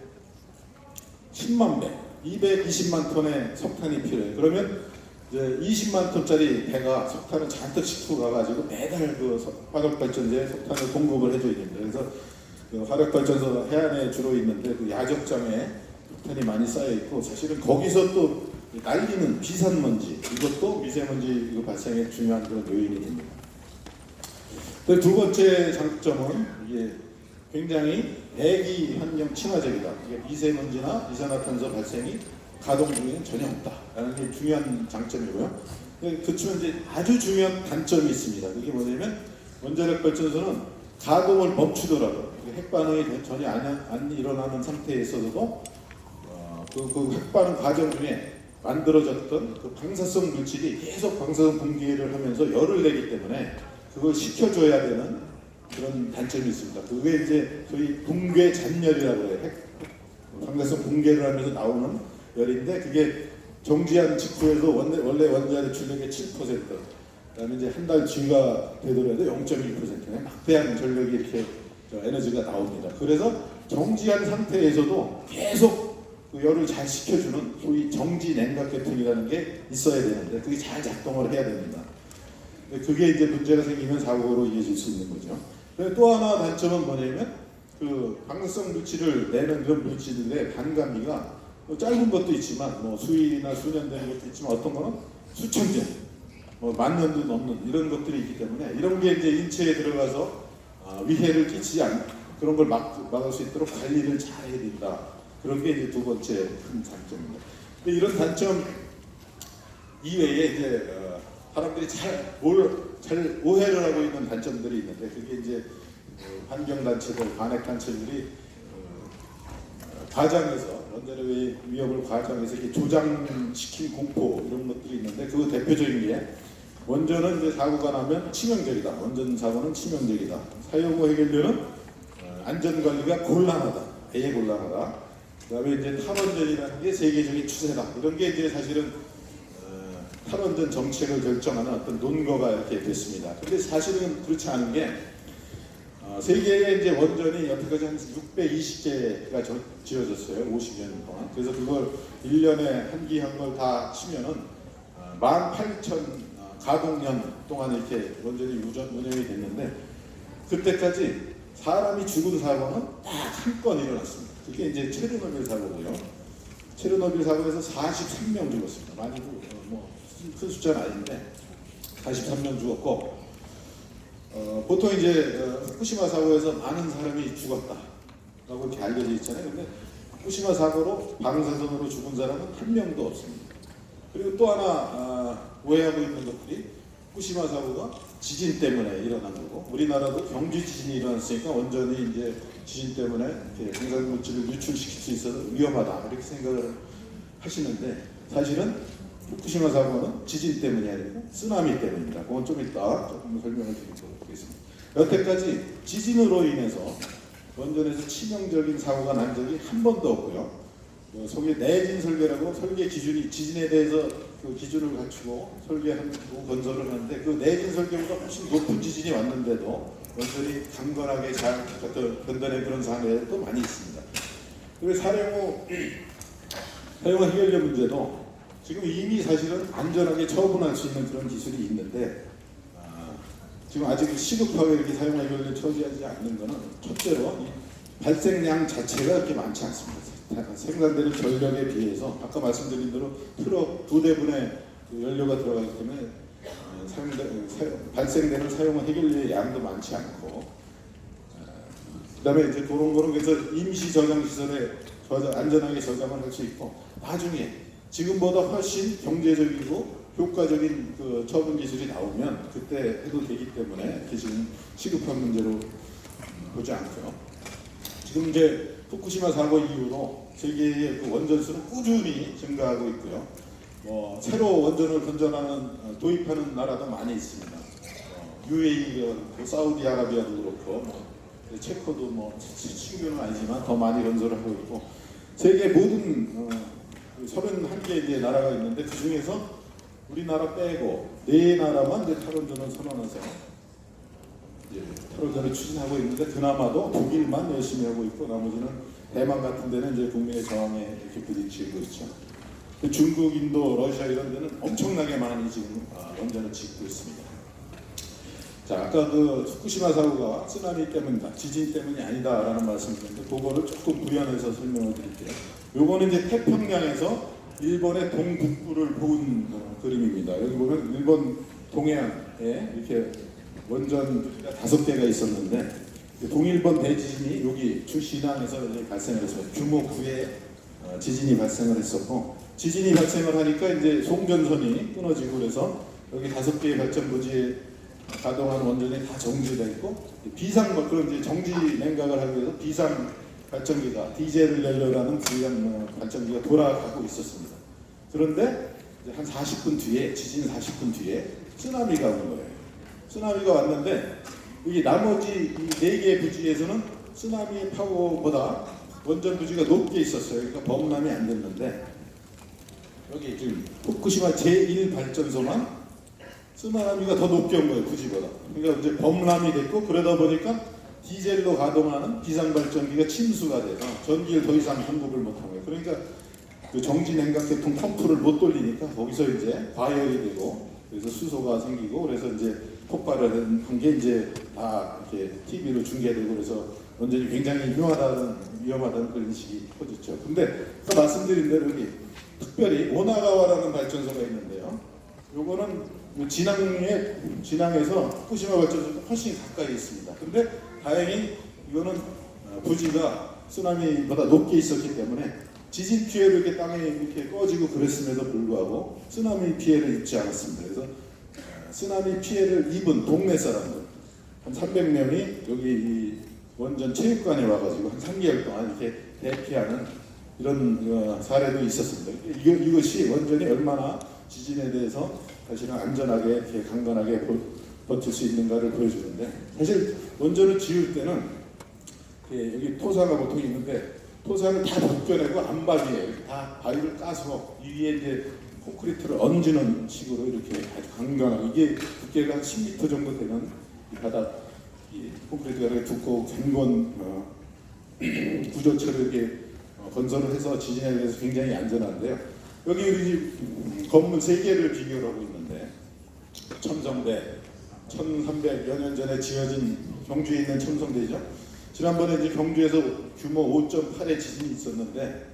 10만 배, 220만 톤의 석탄이 필요해요. 그러면 이제 20만 톤짜리 배가 석탄을 잔뜩 싣고 가가지고 매달 그 화력발전소에 석탄을 공급을 해줘야 됩니다. 그래서 그 화력발전소 해안에 주로 있는데 그 야적장에 석탄이 많이 쌓여 있고 사실은 거기서 또 날리는 비산먼지 이것도 미세먼지 이거 발생에 중요한 그런 요인이 됩니다. 두 번째 장점은 이게 굉장히 대기 환경 친화적이다. 이게 미세먼지나 이산화탄소 발생이 가동 중에는 전혀 없다라는 게 중요한 장점이고요. 그렇지만 이제 아주 중요한 단점이 있습니다. 그게 뭐냐면 원자력 발전소는 가동을 멈추더라도 핵 반응이 전혀 안 일어나는 상태에 있어서도 그 핵 반응 과정 중에 만들어졌던 그 방사성 물질이 계속 방사성 붕괴를 하면서 열을 내기 때문에 그걸 식혀줘야 되는 그런 단점이 있습니다. 그게 이제 소위 붕괴 잔열이라고 해요. 방사성 붕괴를 하면서 나오는 열인데 그게 정지한 직후에도 원래 원자력 출력의 7%, 그다음에 이제 한 달 뒤가 되더라도 0.1%의 막대한 전력이 이렇게 에너지가 나옵니다. 그래서 정지한 상태에서도 계속 그 열을 잘 식혀주는 소위 정지 냉각 계통이라는 게 있어야 되는데 그게 잘 작동을 해야 됩니다. 그게 이제 문제가 생기면 사고로 이어질 수 있는 거죠. 또 하나 단점은 뭐냐면 그 방사성 물질을 내는 그런 물질들의 반감기가 짧은 것도 있지만 뭐 수일이나 수년 되는 것도 있지만 어떤 거는 수천 년, 만 년도 넘는 이런 것들이 있기 때문에 이런 게 이제 인체에 들어가서 위해를 끼치지 않는 그런 걸 막을 수 있도록 관리를 잘 해야 된다. 그런 게 이제 두 번째 큰 장점입니다. 근데 이런 단점 이외에 이제 사람들이 잘 오해를 하고 있는 단점들이 있는데 그게 이제 환경단체들, 반핵단체들이 과장해서 원자력의 위협을 과장해서 이렇게 조장시킨 공포 이런 것들이 있는데 그 대표적인 게 원전은 이제 사고가 나면 치명적이다. 원전 사고는 치명적이다. 사용 후 해결료는 안전관리가 곤란하다. 아예 곤란하다. 그다음에 이제 탈원전이라는 게 세계적인 추세다. 이런 게 이제 사실은 탈원전 정책을 결정하는 어떤 논거가 이렇게 됐습니다. 근데 사실은 그렇지 않은 게 세계에 이제 원전이 여태까지 한 620개가 지어졌어요. 50년 동안. 그래서 그걸 1년에 한 기한 걸 다 치면은 18,000 가동년 동안 이렇게 원전이 운영이 됐는데 그때까지 사람이 죽은 사고는 딱 한 건 일어났습니다. 그게 이제 체르노빌 사고고요. 체르노빌 사고에서 43명 죽었습니다. 많이 큰 숫자는 아닌데 43명 죽었고 보통 이제 후쿠시마 사고에서 많은 사람이 죽었다라고 이렇게 알려져 있잖아요. 근데 후쿠시마 사고로 방사선으로 죽은 사람은 한 명도 없습니다. 그리고 또 하나 오해하고 있는 것들이 후쿠시마 사고가 지진 때문에 일어난 거고 우리나라도 경주 지진이 일어났으니까 원전이 이제 지진 때문에 방사선 물질을 유출시킬 수 있어서 위험하다 이렇게 생각을 하시는데 사실은 후쿠시마 사고는 지진 때문이 아니고 쓰나미 때문입니다. 그건 좀 이따 조금 설명을 드리도록 하겠습니다. 여태까지 지진으로 인해서 원전에서 치명적인 사고가 난 적이 한 번도 없고요. 소위 내진 설계라고 설계 기준이 지진에 대해서 그 기준을 갖추고 설계하고 건설을 하는데 그 내진 설계보다 훨씬 높은 지진이 왔는데도 원전이 강건하게 잘 견뎌낸 그런 사례도 많이 있습니다. 그리고 사령호 해결료 문제도 지금 이미 사실은 안전하게 처분할 수 있는 그런 기술이 있는데 지금 아직 시급하게 이렇게 사용 해결료 처리하지 않는 것은 첫째로 발생량 자체가 그렇게 많지 않습니다. 생산되는 전력에 비해서 아까 말씀드린 대로 트럭 2대분의 연료가 들어가기 때문에 발생되는 사용 해결료의 양도 많지 않고 그다음에 이제 그런 거는 그래서 임시 저장 시설에 안전하게 저장을 할 수 있고 나중에 지금보다 훨씬 경제적이고 효과적인 그 처분 기술이 나오면 그때 해도 되기 때문에 이게 지금 시급한 문제로 보지 않고요. 지금 이제 후쿠시마 사고 이후로 세계의 그 원전 수는 꾸준히 증가하고 있고요. 새로 원전을 도입하는 나라도 많이 있습니다. UAE, 사우디아라비아도 그렇고, 체코도 신규는 아니지만 더 많이 건설을 하고 있고, 세계 모든 31개 나라가 있는데 그 중에서 우리나라 빼고 4나라만 이제 탈원전을 선언해서 탈원전을 추진하고 있는데 그나마도 독일만 열심히 하고 있고 나머지는 대만 같은 데는 이제 국민의 저항에 이렇게 부딪히고 있죠. 중국, 인도, 러시아 이런 데는 엄청나게 많이 지금 원전을 짓고 있습니다. 자, 아까 그 후쿠시마 사고가 쓰나미 때문이다, 지진 때문이 아니다라는 말씀드렸는데 그거를 조금 부연해서 설명을 드릴게요. 요거는 이제 태평양에서 일본의 동북부를 본 그림입니다. 여기 보면 일본 동해안에 이렇게 원전 5개가 있었는데 동일본 대지진이 여기 주신항에서 발생을 했습니다. 규모 9의 지진이 발생을 했었고 지진이 발생을 하니까 이제 송전선이 끊어지고 그래서 여기 5개의 발전 부지에 가동한 원전이 다 정지되어 있고 그럼 이제 정지 냉각을 하기 위해서 비상 발전기가 디젤 연료라는 비상 발전기가 돌아가고 있었습니다. 그런데 이제 한 40분 뒤에 지진 40분 뒤에 쓰나미가 온 거예요. 쓰나미가 왔는데 여기 나머지 이 4개의 부지에서는 쓰나미 파워보다 원전 부지가 높게 있었어요. 그러니까 범람이 안 됐는데 여기 지금 후쿠시마 제1발전소만 쓰나미가 더 높게 온 거예요. 부지보다. 그러니까 이제 범람이 됐고 그러다 보니까 디젤로 가동하는 비상발전기가 침수가 돼서 전기를 더 이상 공급을 못한 거예요. 그러니까 그 정지냉각계통 펌프를 못 돌리니까 거기서 이제 과열이 되고 그래서 수소가 생기고 그래서 이제 폭발을 한 게 이제 다 이렇게 TV로 중계되고 그래서 원전이 굉장히 위험하다는 그런 인식이 퍼졌죠. 근데 아까 말씀드린 대로 여기 특별히 오나가와라는 발전소가 있는데요. 요거는 진앙에서 후쿠시마 발전소도 훨씬 가까이 있습니다. 근데 다행히 이거는 부지가 쓰나미보다 높게 있었기 때문에 지진 피해를 이렇게 땅에 이렇게 꺼지고 그랬음에도 불구하고 쓰나미 피해를 입지 않았습니다. 그래서 쓰나미 피해를 입은 동네 사람들 한 300명이 여기 이 원전 체육관에 와가지고 한 3개월 동안 이렇게 대피하는 이런 사례도 있었습니다. 이것이 원전이 얼마나 지진에 대해서 사실은 안전하게 이렇게 강건하게 버틸 수 있는가를 보여주는데 사실 원전을 지을 때는 여기 토사가 보통 있는데 토사를 다 벗겨내고 안박이에요. 다 바위를 까서 위에 이제 콘크리트를 얹는 식으로 이렇게 아주 강건하게 이게 두께가 한 10m 정도 되는 이 바닥 이 콘크리트가 이렇게 두껍고 강건 구조체를 이렇게 건설을 해서 지진에 대해서 굉장히 안전한데요. 여기 우리 건물 3개를 비교를 하고 있는데 첨성대 1300여 년 전에 지어진 경주에 있는 첨성대죠. 지난번에 이제 경주에서 규모 5.8의 지진이 있었는데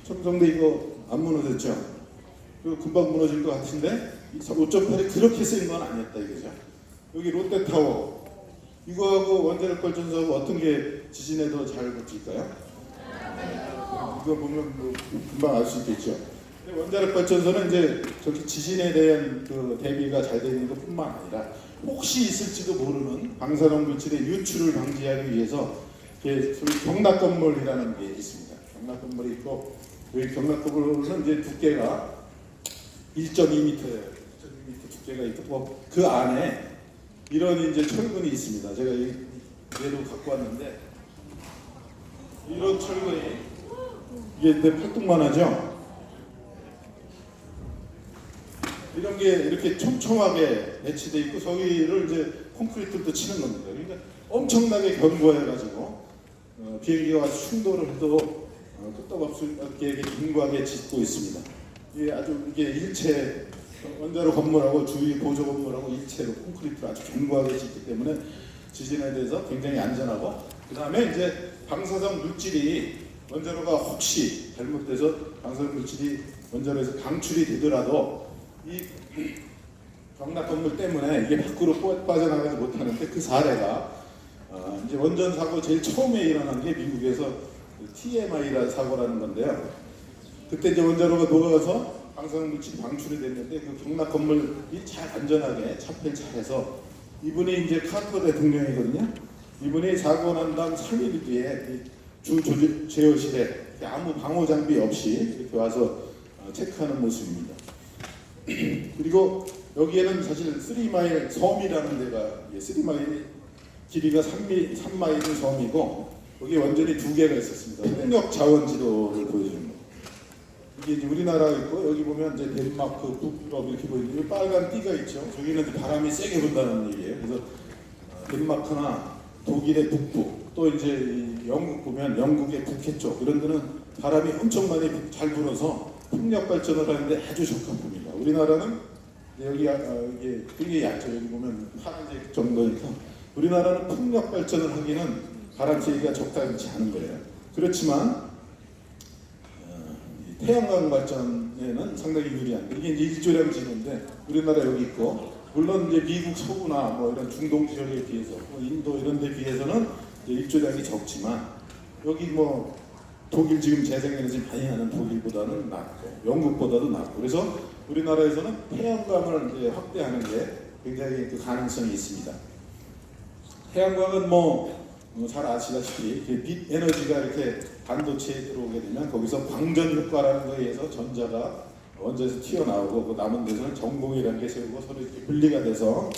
첨성대 이거 안 무너졌죠? 금방 무너질 것 같은데 5.8이 그렇게 센 건 아니었다 이거죠. 여기 롯데타워 이거하고 원자력발전소하고 어떤 게 지진에 더 잘 버틸까요? 이거 보면 뭐 금방 알 수 있겠죠. 원자력발전소는 이제 저기 지진에 대한 그 대비가 잘 되어 있는 것뿐만 아니라 혹시 있을지도 모르는 방사능 물질의 유출을 방지하기 위해서 경락 건물이라는 게 있습니다. 경락 건물이 있고 여기 경락 건물은 이제 두께가 1.2m예요. 1.2m 두께가 있고 그 안에 이런 이제 철근이 있습니다. 제가 얘도 갖고 왔는데 이런 철근이 이게 내 팔뚝만 하죠. 이런 게 이렇게 촘촘하게 배치되어 있고 저기를 이제 콘크리트를 또 치는 겁니다. 그러니까 엄청나게 견고해가지고 비행기가 와서 충돌을 해도 끄떡없게 견고하게 짓고 있습니다. 이게 아주 이게 일체 원자로 건물하고 주위 보조 건물하고 일체로 콘크리트를 아주 견고하게 짓기 때문에 지진에 대해서 굉장히 안전하고 그 다음에 이제 방사성 물질이 원자로가 혹시 잘못돼서 방사성 물질이 원자로에서 방출이 되더라도 이 경락 건물 때문에 이게 밖으로 빠져나가지 못하는데 그 사례가 이제 원전 사고 제일 처음에 일어난 게 미국에서 TMI라는 사고라는 건데요. 그때 이제 원자로가 녹아서 방사성 물질이 방출이 됐는데 그 경락 건물이 잘 안전하게 차폐를 잘해서 이분이 이제 카터 대통령이거든요. 이분이 사고 난 다음 3일 뒤에 주 제어실에 아무 방호 장비 없이 이렇게 와서 체크하는 모습입니다. 그리고 여기에는 사실 3마일 섬이라는 데가 3마일 길이가 3마일인 섬이고 여기 원전이 2개가 있었습니다. 풍력 자원 지도를 보여주는 거. 이게 이제 우리나라 있고 여기 보면 이제 덴마크, 북유럽 이렇게 보이는데 빨간 띠가 있죠. 저기는 바람이 세게 분다는 얘기예요. 그래서 덴마크나 독일의 북부 또 이제 영국 보면 영국의 북해 쪽 이런 데는 바람이 엄청 많이 잘 불어서 풍력 발전을 하는데 아주 적합합니다. 우리나라는 여기 이게 되게 얕죠. 여기 보면 파란색 정도니까 우리나라는 풍력 발전을 하기는 바람 세기가 적당치 않은 거예요. 그렇지만 태양광 발전에는 상당히 유리한데 이게 이제 일조량 지는데 우리나라 여기 있고 물론 이제 미국 서부나 뭐 이런 중동 지역에 비해서 뭐 인도 이런 데 비해서는 이제 일조량이 적지만 여기 뭐 독일 지금 재생에너지 많이 하는 독일보다는 낫고 영국보다도 낫고 그래서 우리나라에서는 태양광을 이제 확대하는 게 굉장히 그 가능성이 있습니다. 태양광은 뭐 잘 아시다시피 빛 에너지가 이렇게 반도체에 들어오게 되면 거기서 광전 효과라는 거에 의해서 전자가 원자에서 튀어나오고 그 남은 데서는 전공이라는 게 세우고 서로 이렇게 분리가 돼서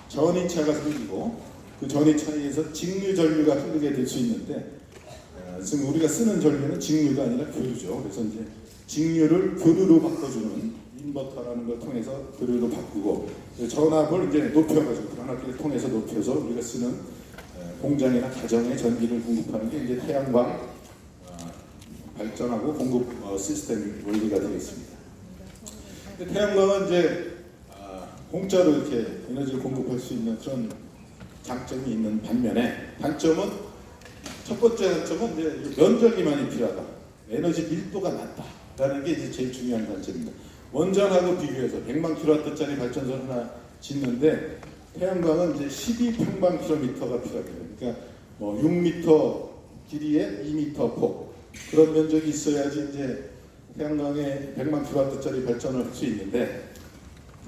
전이차가 생기고 그 전이차에 의해서 직류 전류가 흐르게 될 수 있는데 지금 우리가 쓰는 전류는 직류가 아니라 교류죠. 그래서 이제 직류를 교류로 바꿔주는 인버터라는 걸 통해서 교류로 바꾸고 전압을 이제 높여가지고 변압기를 통해서 높여서 우리가 쓰는 공장이나 가정에 전기를 공급하는 게 이제 태양광 발전하고 공급 시스템 원리가 되어 있습니다. 태양광은 이제 공짜로 이렇게 에너지를 공급할 수 있는 그런 장점이 있는 반면에 단점은 첫 번째 단점은 이제 면적이 많이 필요하다. 에너지 밀도가 낮다라는 게 이제 제일 중요한 단점입니다. 원전하고 비교해서 100만 킬로와트짜리 발전소 하나 짓는데 태양광은 이제 12평방킬로미터가 필요합니다. 그러니까 뭐 6m 길이에 2m 폭 그런 면적이 있어야지 이제 태양광에 100만 킬로와트짜리 발전을 할 수 있는데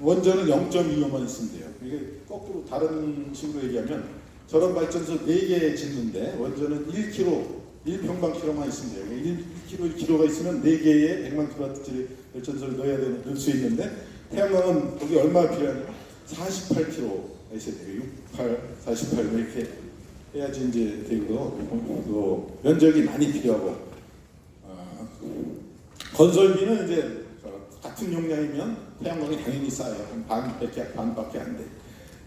원전은 0.25만 있으면 돼요. 이게 거꾸로 다른 식으로 얘기하면 저런 발전소 4개 짓는데 원전은 1평방킬로만 있으면 돼요. 1kg가 있으면 4개의 100만 킬로와트짜리 발전소를 넣을 수 있는데 태양광은 거기 얼마 필요하냐? 48kg가 있어야 돼요. 48 이렇게 해야지 이제 되고 면적이 많이 필요하고 건설비는 이제 같은 용량이면 태양광이 당연히 싸요. 반밖에 안 돼.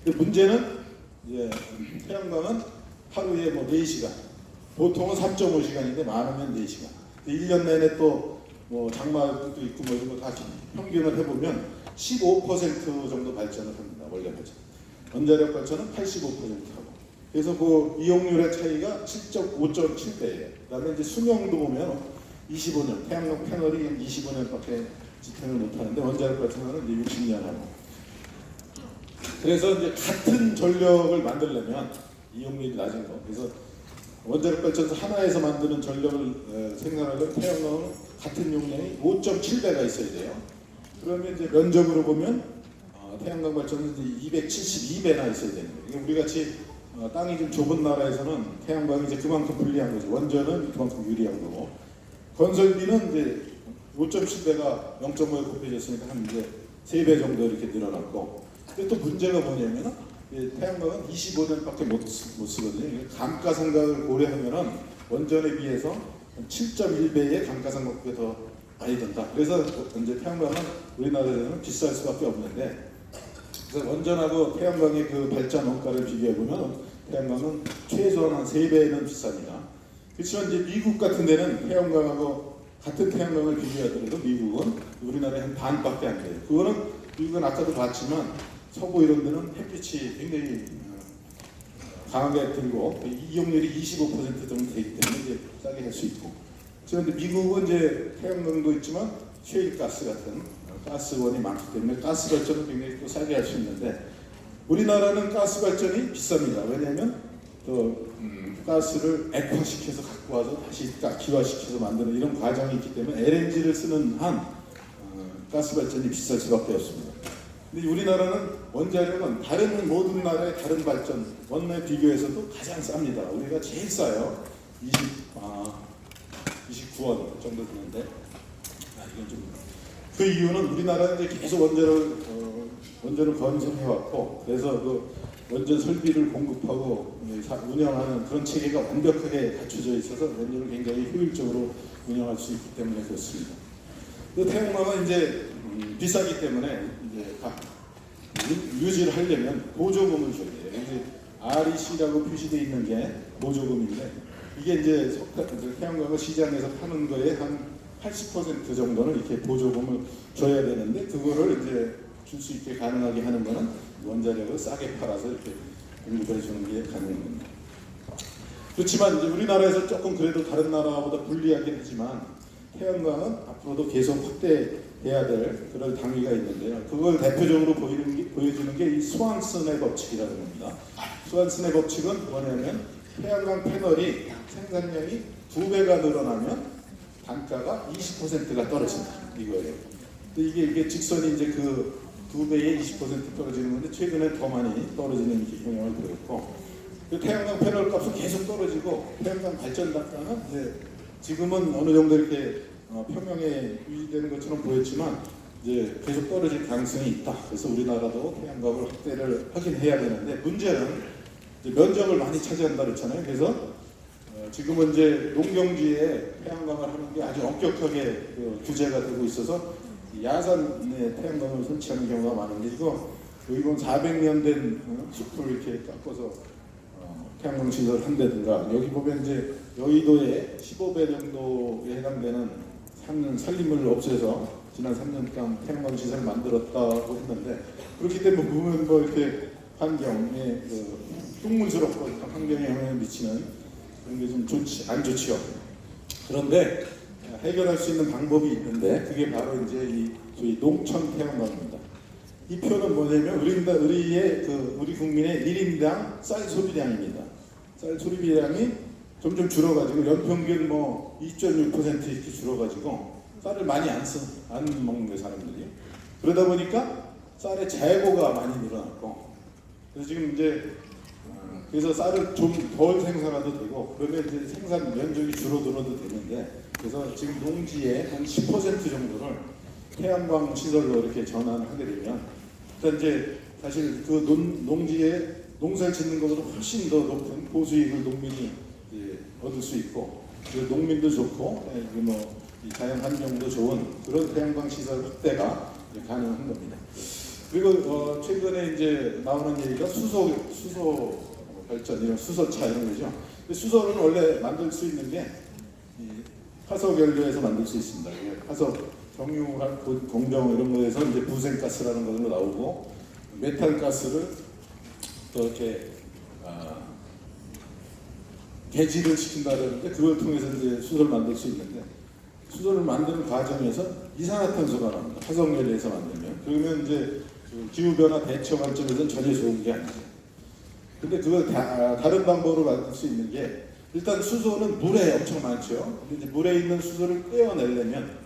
근데 문제는 이제 태양광은 하루에 뭐 4시간, 보통은 3.5시간인데 많으면 4시간. 1년 내내 또 뭐 장마도 있고 뭐 이런 거 다 평균을 해보면 15% 정도 발전을 합니다. 원래 발전. 원자력 발전은 85%하고. 그래서 그 이용률의 차이가 5.7배예요. 그다음에 이제 수명도 보면 25년, 태양광 패널이 25년밖에 지탱을 못하는데 원자력 발전은 이제 60년 하고. 그래서 이제 같은 전력을 만들려면 이용률이 낮은 거. 그래서 원자력 발전소 하나에서 만드는 전력을 생산하려면 태양광은 같은 용량이 5.7배가 있어야 돼요. 그러면 이제 면적으로 보면 태양광 발전은 이제 272배나 있어야 되는 거예요. 우리 같이 땅이 좀 좁은 나라에서는 태양광이 이제 그만큼 불리한 거죠. 원전은 그만큼 유리한 거고. 건설비는 이제 5.7배가 0.5에 곱해졌으니까 한 이제 3배 정도 이렇게 늘어났고, 근데 또 문제가 뭐냐면 태양광은 25년밖에 못 쓰거든요. 감가상각을 고려하면은 원전에 비해서 7.1배의 감가상각비가 더 많이 든다. 그래서 이제 태양광은 우리나라에서는 비쌀 수밖에 없는데, 그래서 원전하고 태양광의 그 발전 원가를 비교해 보면 태양광은 최소한 한 3배는 비쌉니다. 그렇지만 이제 미국 같은 데는 태양광하고 같은 태양광을 비교하더라도 미국은 우리나라의 한 반밖에 안 돼요. 그거는 미국은 아까도 봤지만 서부 이런 데는 햇빛이 굉장히 강하게 들고 이용률이 25% 정도 되기 때문에 이제 싸게 할 수 있고, 그런데 미국은 이제 태양광도 있지만 셰일가스 같은 가스원이 많기 때문에 가스 발전은 굉장히 또 싸게 할 수 있는데, 우리나라는 가스 발전이 비쌉니다. 왜냐하면 또 가스를 액화시켜서 갖고 와서 다시 기화시켜서 만드는 이런 과정이 있기 때문에 LNG를 쓰는 한 가스 발전이 비쌀 수밖에 없습니다. 근데 우리나라는 원자력은 다른 모든 나라의 다른 발전 원내 비교해서도 가장 쌉니다. 우리가 제일 싸요. 29원 정도 드는데, 이건 좀 그 이유는 우리나라는 이제 계속 원전을 건설해왔고, 그래서 그 원전 설비를 공급하고 운영하는 그런 체계가 완벽하게 갖춰져 있어서 원전을 굉장히 효율적으로 운영할 수 있기 때문에 그렇습니다. 태양광은 이제 비싸기 때문에 이제 유지를 하려면 보조금을 줘야 돼요. 이제 REC라고 표시되어 있는 게 보조금인데, 이게 이제 태양광을 시장에서 파는 거에 한 80% 정도는 이렇게 보조금을 줘야 되는데, 그거를 이제 줄 수 있게 가능하게 하는 거는 원자력을 싸게 팔아서 이렇게 공급해 주는 게 가능한 겁니다. 그렇지만 이제 우리나라에서 조금 그래도 다른 나라보다 불리하긴 하지만 태양광은 앞으로도 계속 확대해야 될 그런 단위가 있는데요. 그걸 대표적으로 보여주는 게 이 스완슨의 법칙이라는 겁니다. 스완슨의 법칙은 뭐냐면 태양광 패널이 생산량이 2배가 늘어나면 단가가 20%가 떨어진다 이거예요. 근데 이게 직선이 이제 그 2배에 20% 떨어지는 건데, 최근에 더 많이 떨어지는 경향을 보였고, 태양광 패널 값은 계속 떨어지고 태양광 발전 단가는 이제 지금은 어느 정도 이렇게 평형에 유지되는 것처럼 보였지만 이제 계속 떨어질 가능성이 있다. 그래서 우리나라도 태양광을 확대를 하긴 해야 되는데, 문제는 이제 면적을 많이 차지한다 그랬잖아요. 그래서 지금은 이제 농경지에 태양광을 하는 게 아주 엄격하게 규제가 되고 있어서 야산에 태양광을 설치하는 경우가 많은데, 이건 400년 된 숲을 이렇게 깎아서 태양광 시설을 한다든가, 여기 보면 이제 여의도에 15배 정도에 해당되는 산림을 없애서 지난 3년간 태양광 시설을 만들었다고 했는데, 그렇기 때문에 보면 뭐 이렇게 환경에 흉물스럽고 환경에 영향을 미치는 그런 게 좀 안 좋지요. 그런데 해결할 수 있는 방법이 있는데, 그게 바로 이제 이 저희 농촌 태양광입니다. 이 표는 뭐냐면 우리 국민의 1인당 쌀 소비량입니다. 쌀 소비량이 점점 줄어가지고 연평균 뭐 2.6% 이렇게 줄어가지고 쌀을 많이 안 먹는 거예요, 사람들이. 그러다 보니까 쌀의 재고가 많이 늘어났고, 그래서 지금 이제 그래서 쌀을 좀 덜 생산해도 되고, 그러면 이제 생산 면적이 줄어들어도 되는데, 그래서 지금 농지의 한 10% 정도를 태양광 시설로 이렇게 전환하게 되면, 일단 이제 사실 그 농지에 농사를 짓는 것보다 훨씬 더 높은 고수익을 농민이 이제 얻을 수 있고, 농민도 좋고, 이 자연 환경도 좋은 그런 태양광 시설 확대가 가능한 겁니다. 그리고 최근에 이제 나오는 얘기가 수소 발전, 이런 수소차 이런 거죠. 수소는 원래 만들 수 있는 게 화석 연료에서 만들 수 있습니다. 화석 정유한 공정 이런 거에서 이제 부생가스라는 걸로 나오고, 메탄가스를 또 이렇게 개질을 시킨다는데, 그걸 통해서 이제 수소를 만들 수 있는데, 수소를 만드는 과정에서 이산화탄소가 나옵니다. 화석 연료에서 만들면. 그러면 이제 기후변화 대처 관점에서는 전혀 좋은 게 아니죠. 근데 그걸 다른 방법으로 만들 수 있는 게, 일단 수소는 물에 엄청 많죠. 근데 이제 물에 있는 수소를 떼어내려면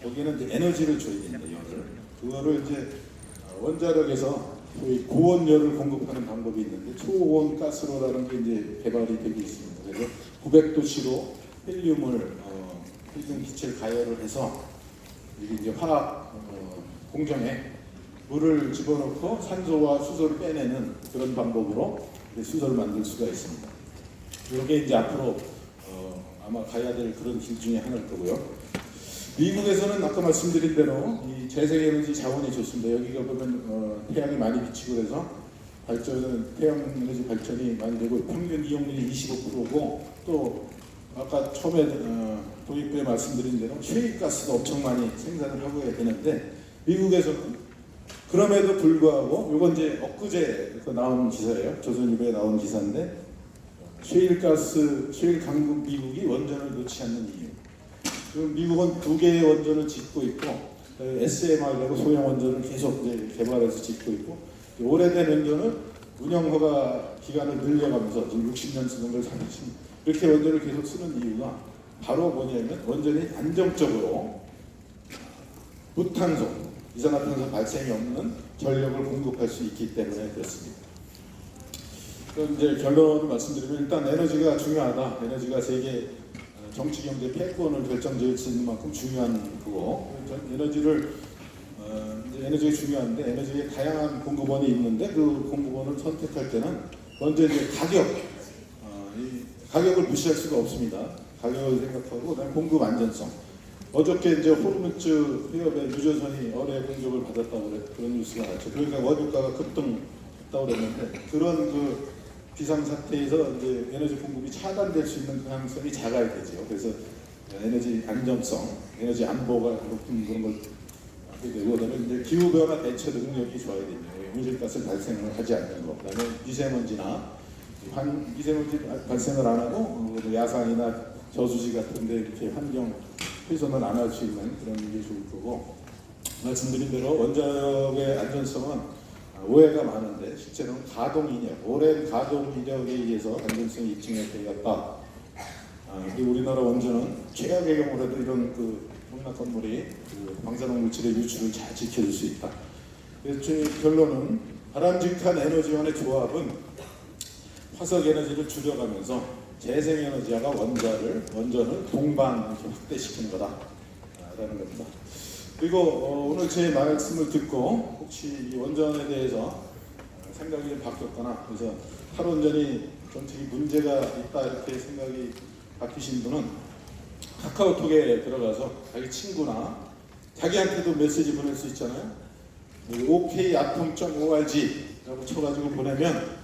거기는 이제 에너지를 줘야 됩니다. 열을. 그거를 이제 원자력에서 거의 고온열을 공급하는 방법이 있는데, 초온 가스로라는 게 이제 개발이 되고 있습니다. 그래서 900도씨로 헬륨 기체를 가열을 해서 이게 이제 화학 공정에 물을 집어넣고 산소와 수소를 빼내는 그런 방법으로 수소를 만들 수가 있습니다. 이게 이제 앞으로 아마 가야 될 그런 길 중에 하나일 거고요. 미국에서는 아까 말씀드린 대로 이 재생에너지 자원이 좋습니다. 여기가 보면 태양이 많이 비치고 그래서 태양 에너지 발전이 많이 되고 평균 이용률이 25%고 또 아까 처음에 도입부에 말씀드린 대로 셰일가스도 엄청 많이 생산을 하고 해야 되는데 미국에서는 그럼에도 불구하고 이건 이제 엊그제 나온 기사예요. 조선일보에 나온 기사인데 셰일 강국 미국이 원전을 놓지 않는 이유. 지금 미국은 2개의 원전을 짓고 있고 SMR이라고 소형 원전을 계속 이제 개발해서 짓고 있고 오래된 원전은 운영허가 기간을 늘려가면서 지금 60년 쓰는 걸 사실 이렇게 원전을 계속 쓰는 이유가 바로 뭐냐면 원전이 안정적으로 무탄소, 이산화탄소 발생이 없는 전력을 공급할 수 있기 때문에 그렇습니다. 그럼 이제 결론을 말씀드리면 일단 에너지가 중요하다. 에너지가 세계 정치, 경제, 패권을 결정지을 수 있는 만큼 중요한 거고 에너지가 중요한데 에너지에 다양한 공급원이 있는데 그 공급원을 선택할 때는 먼저 이제 가격을 무시할 수가 없습니다. 가격을 생각하고 그다음에 공급 안전성. 어저께 이제 호르무즈 해협에 유조선이 어뢰 공격을 받았다고 그런 뉴스가 나왔죠. 그러니까 원유가가 급등했다고 그랬는데 그런 그 비상 사태에서 이제 에너지 공급이 차단될 수 있는 가능성이 작아야 되죠. 그래서 에너지 안정성, 에너지 안보가 높은 그런 걸 하게 되고 그다음에 이제 기후 변화 대처 능력이 좋아야 됩니다. 온실가스 발생을 하지 않는 것, 그다음에 미세먼지 발생을 안 하고 야산이나 저수지 같은데 이렇게 환경 훼손을 안 할 수 있는 그런 게 좋을 거고 말씀드린 대로 원자력의 안전성은 오해가 많은데 실제로는 가동 이력, 오랜 가동 이력에 의해서 안전성이 입증되었다. 우리나라 원전은 최악의 경우라도 이런 그 농락 건물이 그 방사능 물질의 유출을 잘 지켜줄 수 있다. 그래서 제 결론은 바람직한 에너지원의 조합은 화석 에너지를 줄여가면서 재생 에너지와 원전을 동반 확대시키는 거다라는 겁니다. 그리고 오늘 제 말씀을 듣고 혹시 이 원전에 대해서 생각이 좀 바뀌었거나 그래서 탈원전이 정책이 문제가 있다 이렇게 생각이 바뀌신 분은 카카오톡에 들어가서 자기 친구나 자기한테도 메시지 보낼 수 있잖아요. okatom.org라고 쳐가지고 보내면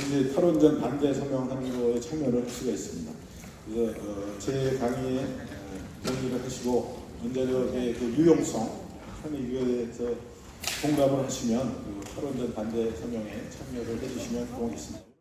이제 탈원전 반대 서명하는 거에 참여를 할 수가 있습니다. 그래서 제 강의에 동의를 하시고 원자력의 그 유용성, 이거에 대해서 공감을 하시면 그 탈원전 반대 서명에 참여를 해주시면 고맙겠습니다.